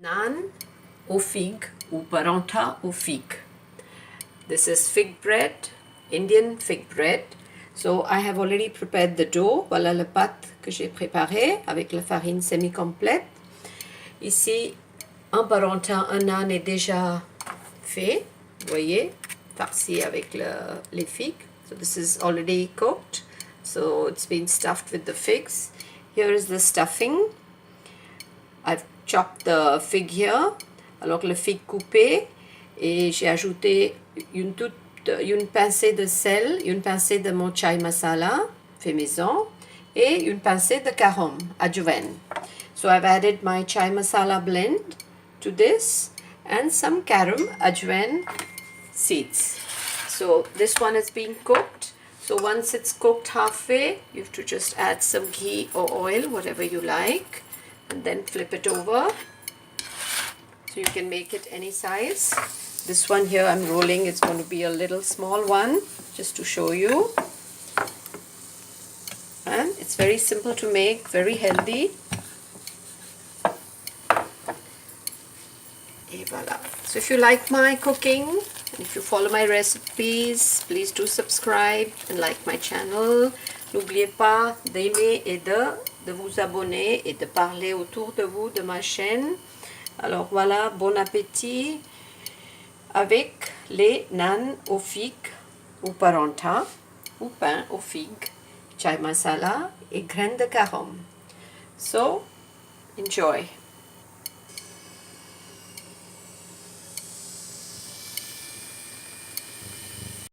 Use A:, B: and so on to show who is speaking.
A: Naan aux figues ou paratha aux figues. This is fig bread, Indian fig bread. So I have already prepared the dough. Voilà la pâte que j'ai préparée avec la farine semi-complète. Ici, un paratha, un naan est déjà fait. Vous voyez, farci avec les figues. So this is already cooked. So it's been stuffed with the figs. Here is the stuffing. I've chopped the fig here, alors le fig coupé, et j'ai ajouté une pincée de sel, une pincée de mon chai masala fait maison, et une pincée de garam, adjuven. So I've added my chai masala blend to this and some garam adjuven seeds. So this one is being cooked. So once it's cooked halfway, you have to just add some ghee or oil, whatever you like, and then flip it over. So you can make it any size. This one here I'm rolling, it's going to be a little small one, just to show you. And it's very simple to make, very healthy. Et voilà. So if you like my cooking, and if you follow my recipes, please do subscribe and like my channel. N'oubliez pas d'aimer et de vous abonner et de parler autour de vous de ma chaîne. Alors voilà, bon appétit avec les naan aux figues ou paratha ou pain aux figues, chai masala et graines de garam. So, enjoy.